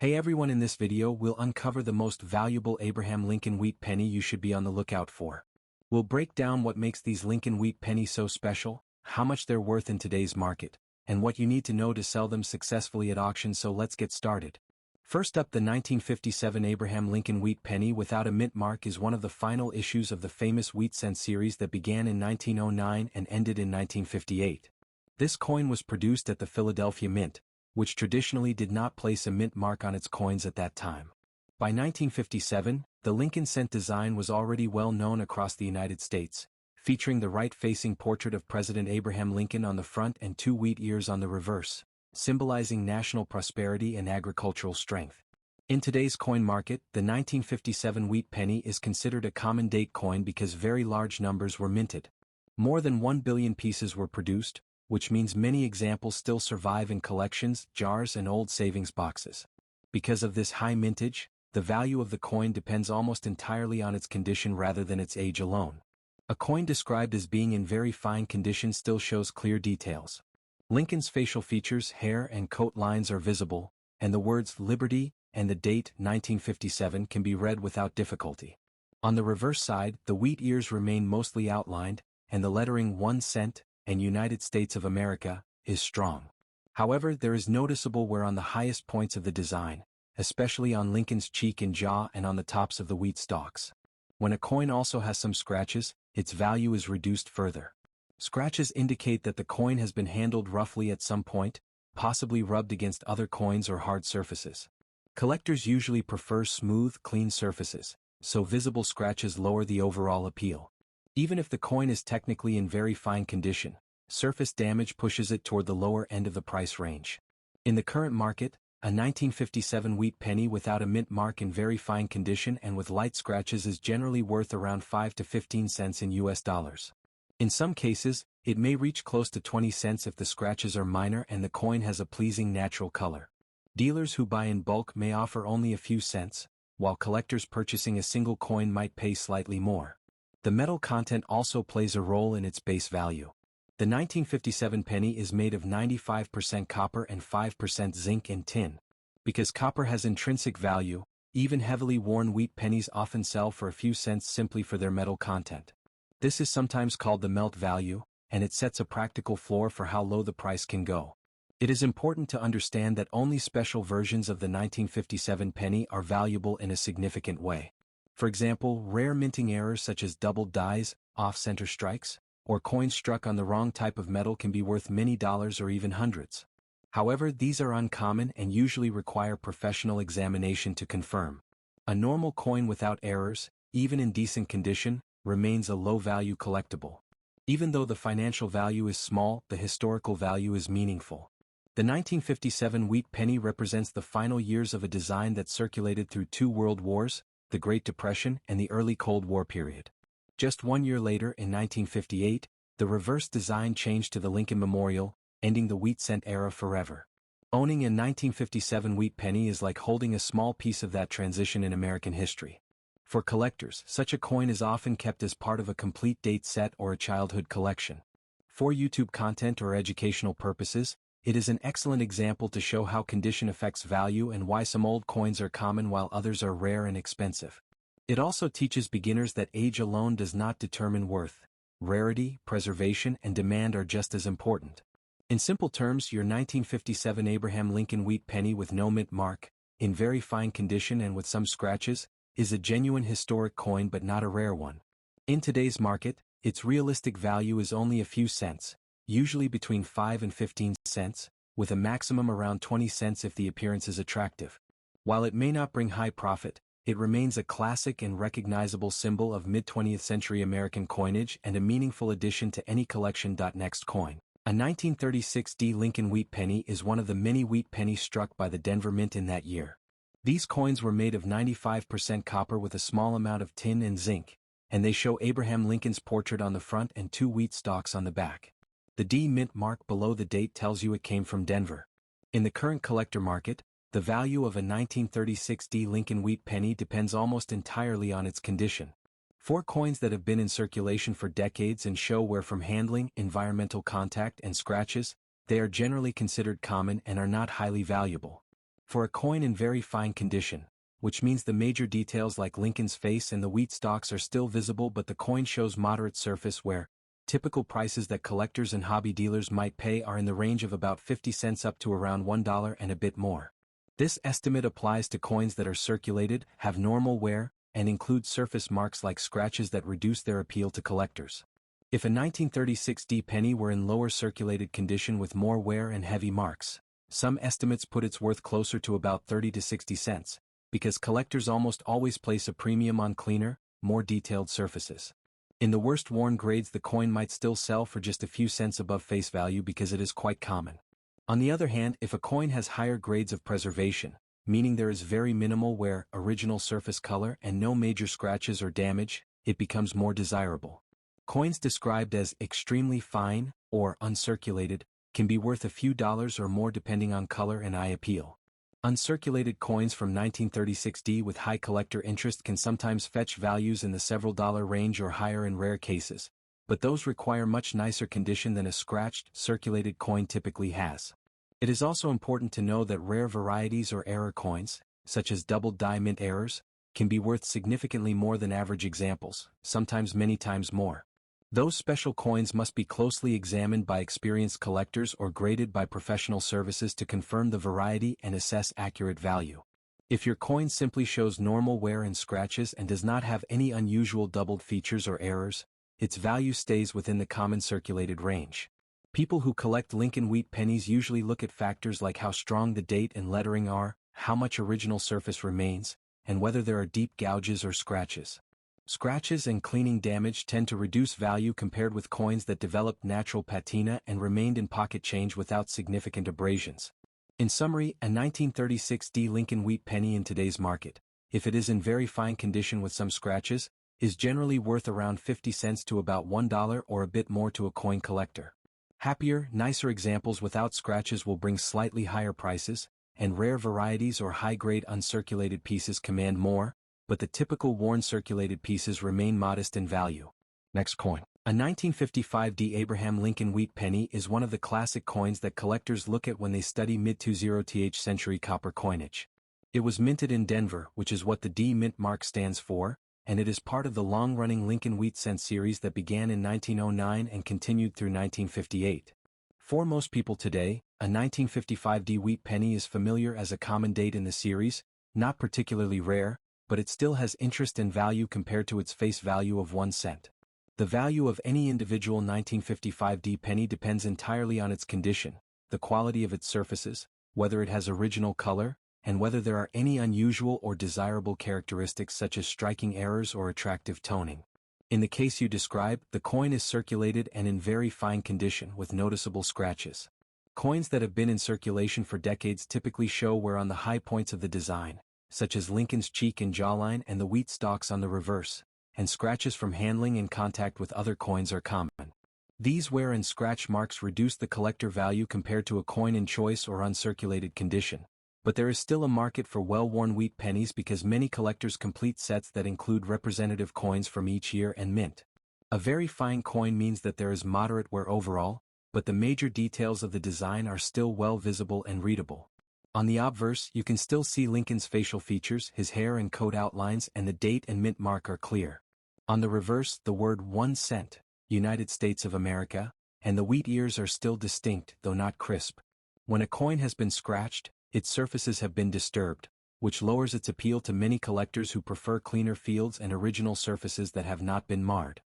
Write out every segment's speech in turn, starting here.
Hey everyone, in this video we'll uncover the most valuable Abraham Lincoln wheat penny you should be on the lookout for. We'll break down what makes these Lincoln wheat pennies so special, how much they're worth in today's market, and what you need to know to sell them successfully at auction. So let's get started. First up, the 1957 Abraham Lincoln wheat penny without a mint mark is one of the final issues of the famous wheat cent series that began in 1909 and ended in 1958. This coin was produced at the Philadelphia Mint, which traditionally did not place a mint mark on its coins at that time. By 1957, the Lincoln cent design was already well known across the United States, featuring the right-facing portrait of President Abraham Lincoln on the front and two wheat ears on the reverse, symbolizing national prosperity and agricultural strength. In today's coin market, the 1957 wheat penny is considered a common date coin because very large numbers were minted. More than 1 billion pieces were produced, which means many examples still survive in collections, jars, and old savings boxes. Because of this high mintage, the value of the coin depends almost entirely on its condition rather than its age alone. A coin described as being in very fine condition still shows clear details. Lincoln's facial features, hair, and coat lines are visible, and the words Liberty and the date 1957 can be read without difficulty. On the reverse side, the wheat ears remain mostly outlined, and the lettering 1 cent and United States of America is strong. However, there is noticeable wear on the highest points of the design, especially on Lincoln's cheek and jaw and on the tops of the wheat stalks. When a coin also has some scratches, its value is reduced further. Scratches indicate that the coin has been handled roughly at some point, possibly rubbed against other coins or hard surfaces. Collectors usually prefer smooth, clean surfaces, so visible scratches lower the overall appeal. Even if the coin is technically in very fine condition, surface damage pushes it toward the lower end of the price range. In the current market, a 1957 wheat penny without a mint mark in very fine condition and with light scratches is generally worth around 5 to 15 cents in US dollars. In some cases, it may reach close to 20 cents if the scratches are minor and the coin has a pleasing natural color. Dealers who buy in bulk may offer only a few cents, while collectors purchasing a single coin might pay slightly more. The metal content also plays a role in its base value. The 1957 penny is made of 95% copper and 5% zinc and tin. Because copper has intrinsic value, even heavily worn wheat pennies often sell for a few cents simply for their metal content. This is sometimes called the melt value, and it sets a practical floor for how low the price can go. It is important to understand that only special versions of the 1957 penny are valuable in a significant way. For example, rare minting errors such as doubled dies, off-center strikes, or coins struck on the wrong type of metal can be worth many dollars or even hundreds. However, these are uncommon and usually require professional examination to confirm. A normal coin without errors, even in decent condition, remains a low-value collectible. Even though the financial value is small, the historical value is meaningful. The 1957 wheat penny represents the final years of a design that circulated through 2 world wars, the Great Depression and the early Cold War period. Just 1 year later, in 1958, the reverse design changed to the Lincoln Memorial, ending the wheat cent era forever. Owning a 1957 wheat penny is like holding a small piece of that transition in American history. For collectors, such a coin is often kept as part of a complete date set or a childhood collection. For YouTube content or educational purposes, it is an excellent example to show how condition affects value and why some old coins are common while others are rare and expensive. It also teaches beginners that age alone does not determine worth. Rarity, preservation, and demand are just as important. In simple terms, your 1957 Abraham Lincoln wheat penny with no mint mark, in very fine condition and with some scratches, is a genuine historic coin but not a rare one. In today's market, its realistic value is only a few cents, usually between 5 and 15 cents, with a maximum around 20 cents if the appearance is attractive. While it may not bring high profit, it remains a classic and recognizable symbol of mid-20th century American coinage and a meaningful addition to any collection. Next coin. A 1936 D Lincoln wheat penny is one of the many wheat pennies struck by the Denver Mint in that year. These coins were made of 95% copper with a small amount of tin and zinc, and they show Abraham Lincoln's portrait on the front and 2 wheat stalks on the back. The D mint mark below the date tells you it came from Denver. In the current collector market, the value of a 1936 D Lincoln wheat penny depends almost entirely on its condition. For coins that have been in circulation for decades and show wear from handling, environmental contact, and scratches, they are generally considered common and are not highly valuable. For a coin in very fine condition, which means the major details like Lincoln's face and the wheat stalks are still visible but the coin shows moderate surface wear, typical prices that collectors and hobby dealers might pay are in the range of about 50 cents up to around $1 and a bit more. This estimate applies to coins that are circulated, have normal wear, and include surface marks like scratches that reduce their appeal to collectors. If a 1936 penny were in lower circulated condition with more wear and heavy marks, some estimates put its worth closer to about 30 to 60 cents, because collectors almost always place a premium on cleaner, more detailed surfaces. In the worst worn grades the coin might still sell for just a few cents above face value because it is quite common. On the other hand, if a coin has higher grades of preservation, meaning there is very minimal wear, original surface color and no major scratches or damage, it becomes more desirable. Coins described as extremely fine, or uncirculated, can be worth a few dollars or more depending on color and eye appeal. Uncirculated coins from 1936 with high collector interest can sometimes fetch values in the several dollar range or higher in rare cases, but those require much nicer condition than a scratched, circulated coin typically has. It is also important to know that rare varieties or error coins, such as double die mint errors, can be worth significantly more than average examples, sometimes many times more. Those special coins must be closely examined by experienced collectors or graded by professional services to confirm the variety and assess accurate value. If your coin simply shows normal wear and scratches and does not have any unusual doubled features or errors, its value stays within the common circulated range. People who collect Lincoln wheat pennies usually look at factors like how strong the date and lettering are, how much original surface remains, and whether there are deep gouges or scratches. Scratches and cleaning damage tend to reduce value compared with coins that developed natural patina and remained in pocket change without significant abrasions. In summary, a 1936 Lincoln wheat penny in today's market, if it is in very fine condition with some scratches, is generally worth around 50 cents to about $1 or a bit more to a coin collector. Happier, nicer examples without scratches will bring slightly higher prices, and rare varieties or high-grade uncirculated pieces command more, but the typical worn circulated pieces remain modest in value. Next coin. A 1955 Abraham Lincoln wheat penny is one of the classic coins that collectors look at when they study mid-20th century copper coinage. It was minted in Denver, which is what the D mint mark stands for, and it is part of the long-running Lincoln wheat cent series that began in 1909 and continued through 1958. For most people today, a 1955 wheat penny is familiar as a common date in the series, not particularly rare, but it still has interest and value compared to its face value of 1 cent. The value of any individual 1955 penny depends entirely on its condition, the quality of its surfaces, whether it has original color, and whether there are any unusual or desirable characteristics such as striking errors or attractive toning. In the case you describe, the coin is circulated and in very fine condition with noticeable scratches. Coins that have been in circulation for decades typically show wear on the high points of the design, such as Lincoln's cheek and jawline and the wheat stalks on the reverse, and scratches from handling and contact with other coins are common. These wear and scratch marks reduce the collector value compared to a coin in choice or uncirculated condition, but there is still a market for well-worn wheat pennies because many collectors complete sets that include representative coins from each year and mint. A very fine coin means that there is moderate wear overall, but the major details of the design are still well visible and readable. On the obverse, you can still see Lincoln's facial features, his hair and coat outlines, and the date and mint mark are clear. On the reverse, the word 1 cent, United States of America, and the wheat ears are still distinct, though not crisp. When a coin has been scratched, its surfaces have been disturbed, which lowers its appeal to many collectors who prefer cleaner fields and original surfaces that have not been marred.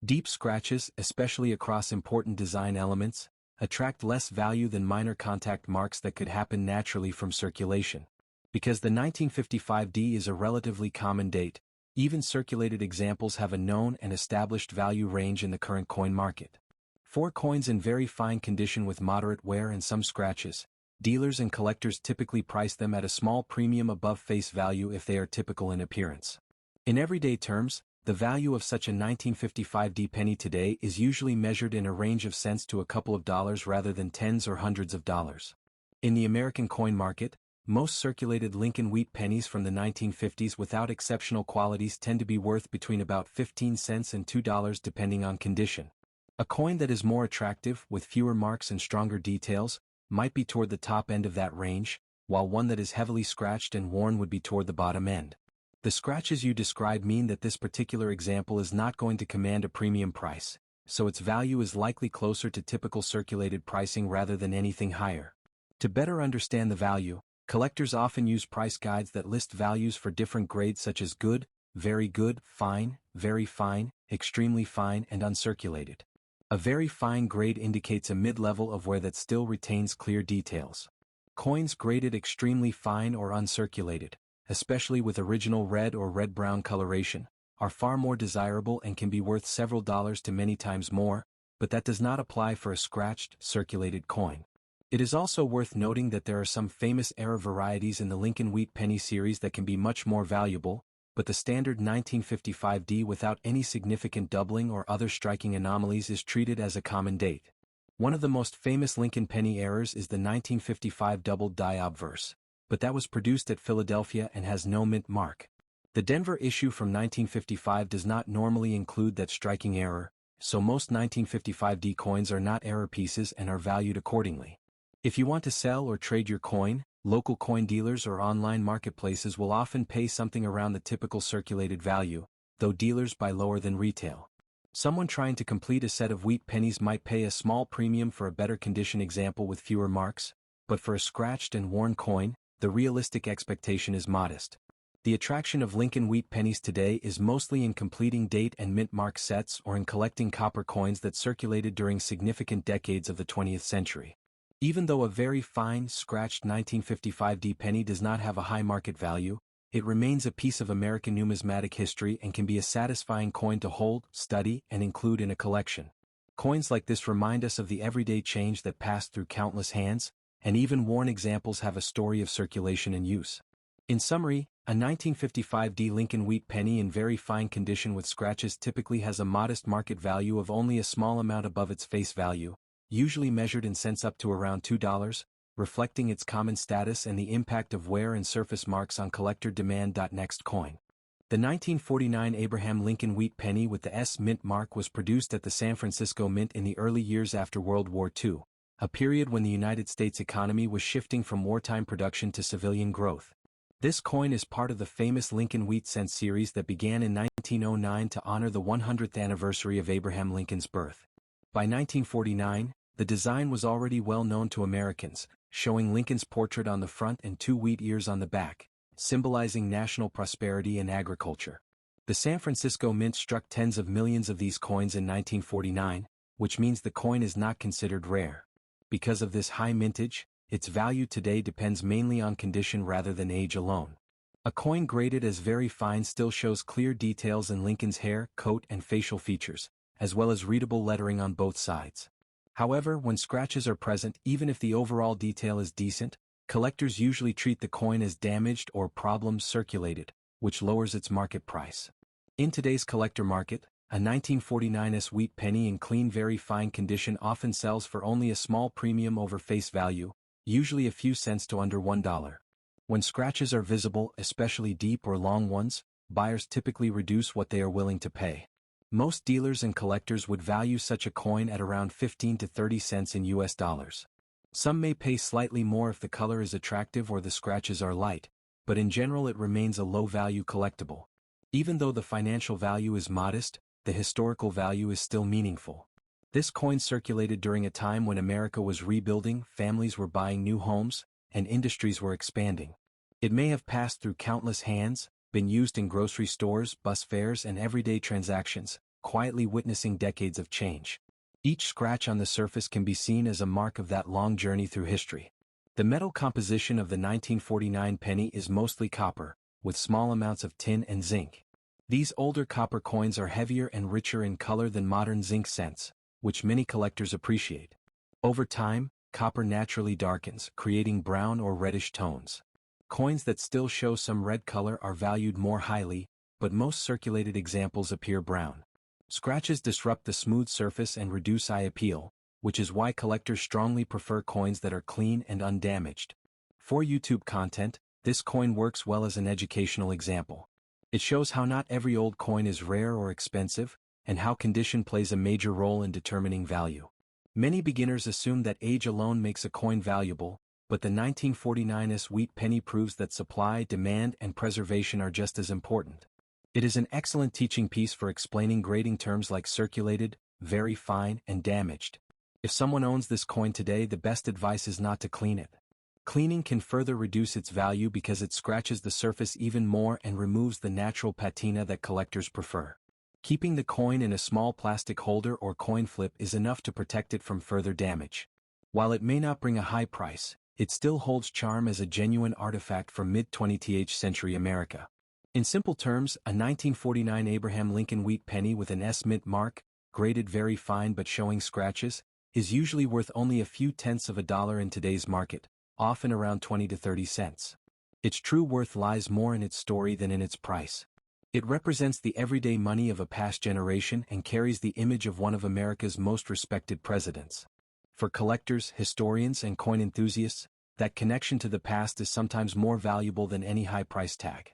Deep scratches, especially across important design elements, attract less value than minor contact marks that could happen naturally from circulation. Because the 1955 is a relatively common date, even circulated examples have a known and established value range in the current coin market. For coins in very fine condition with moderate wear and some scratches, dealers and collectors typically price them at a small premium above face value if they are typical in appearance. In everyday terms, the value of such a 1955 penny today is usually measured in a range of cents to a couple of dollars rather than tens or hundreds of dollars. In the American coin market, most circulated Lincoln wheat pennies from the 1950s without exceptional qualities tend to be worth between about 15 cents and $2 depending on condition. A coin that is more attractive, with fewer marks and stronger details, might be toward the top end of that range, while one that is heavily scratched and worn would be toward the bottom end. The scratches you describe mean that this particular example is not going to command a premium price, so its value is likely closer to typical circulated pricing rather than anything higher. To better understand the value, collectors often use price guides that list values for different grades such as good, very good, fine, very fine, extremely fine, and uncirculated. A very fine grade indicates a mid-level of wear that still retains clear details. Coins graded extremely fine or uncirculated, especially with original red or red-brown coloration, are far more desirable and can be worth several dollars to many times more, but that does not apply for a scratched, circulated coin. It is also worth noting that there are some famous era varieties in the Lincoln Wheat Penny series that can be much more valuable, but the standard 1955D without any significant doubling or other striking anomalies is treated as a common date. One of the most famous Lincoln penny errors is the 1955 doubled die obverse, but that was produced at Philadelphia and has no mint mark. The Denver issue from 1955 does not normally include that striking error, so most 1955D coins are not error pieces and are valued accordingly. If you want to sell or trade your coin, local coin dealers or online marketplaces will often pay something around the typical circulated value, though dealers buy lower than retail. Someone trying to complete a set of wheat pennies might pay a small premium for a better condition example with fewer marks, but for a scratched and worn coin, the realistic expectation is modest. The attraction of Lincoln wheat pennies today is mostly in completing date and mint mark sets or in collecting copper coins that circulated during significant decades of the 20th century. Even though a very fine, scratched 1955D penny does not have a high market value, it remains a piece of American numismatic history and can be a satisfying coin to hold, study, and include in a collection. Coins like this remind us of the everyday change that passed through countless hands, and even worn examples have a story of circulation and use. In summary, a 1955D Lincoln wheat penny in very fine condition with scratches typically has a modest market value of only a small amount above its face value, usually measured in cents up to around $2, reflecting its common status and the impact of wear and surface marks on collector demand. Next coin. The 1949 Abraham Lincoln wheat penny with the S Mint mark was produced at the San Francisco Mint in the early years after World War II, a period when the United States economy was shifting from wartime production to civilian growth. This coin is part of the famous Lincoln Wheat Cent series that began in 1909 to honor the 100th anniversary of Abraham Lincoln's birth. By 1949, the design was already well known to Americans, showing Lincoln's portrait on the front and 2 wheat ears on the back, symbolizing national prosperity and agriculture. The San Francisco Mint struck tens of millions of these coins in 1949, which means the coin is not considered rare. Because of this high mintage, its value today depends mainly on condition rather than age alone. A coin graded as very fine still shows clear details in Lincoln's hair, coat, and facial features, as well as readable lettering on both sides. However, when scratches are present, even if the overall detail is decent, collectors usually treat the coin as damaged or problems circulated, which lowers its market price. In today's collector market, a 1949s wheat penny in clean very fine condition often sells for only a small premium over face value, usually a few cents to under $1. When scratches are visible, especially deep or long ones, buyers typically reduce what they are willing to pay. Most dealers and collectors would value such a coin at around 15 to 30 cents in US dollars. Some may pay slightly more if the color is attractive or the scratches are light, but in general it remains a low-value collectible. Even though the financial value is modest, the historical value is still meaningful. This coin circulated during a time when America was rebuilding, families were buying new homes, and industries were expanding. It may have passed through countless hands, been used in grocery stores, bus fares, and everyday transactions, quietly witnessing decades of change. Each scratch on the surface can be seen as a mark of that long journey through history. The metal composition of the 1949 penny is mostly copper, with small amounts of tin and zinc. These older copper coins are heavier and richer in color than modern zinc cents, which many collectors appreciate. Over time, copper naturally darkens, creating brown or reddish tones. Coins that still show some red color are valued more highly, but most circulated examples appear brown. Scratches disrupt the smooth surface and reduce eye appeal, which is why collectors strongly prefer coins that are clean and undamaged. For YouTube content, this coin works well as an educational example. It shows how not every old coin is rare or expensive, and how condition plays a major role in determining value. Many beginners assume that age alone makes a coin valuable, but the 1949's wheat penny proves that supply, demand, and preservation are just as important. It is an excellent teaching piece for explaining grading terms like circulated, very fine, and damaged. If someone owns this coin today, the best advice is not to clean it. Cleaning can further reduce its value because it scratches the surface even more and removes the natural patina that collectors prefer. Keeping the coin in a small plastic holder or coin flip is enough to protect it from further damage. While it may not bring a high price, it still holds charm as a genuine artifact from mid-20th century America. In simple terms, a 1949 Abraham Lincoln wheat penny with an S mint mark, graded very fine but showing scratches, is usually worth only a few tenths of a dollar in today's market, often around 20 to 30 cents. Its true worth lies more in its story than in its price. It represents the everyday money of a past generation and carries the image of one of America's most respected presidents. For collectors, historians, and coin enthusiasts, that connection to the past is sometimes more valuable than any high price tag.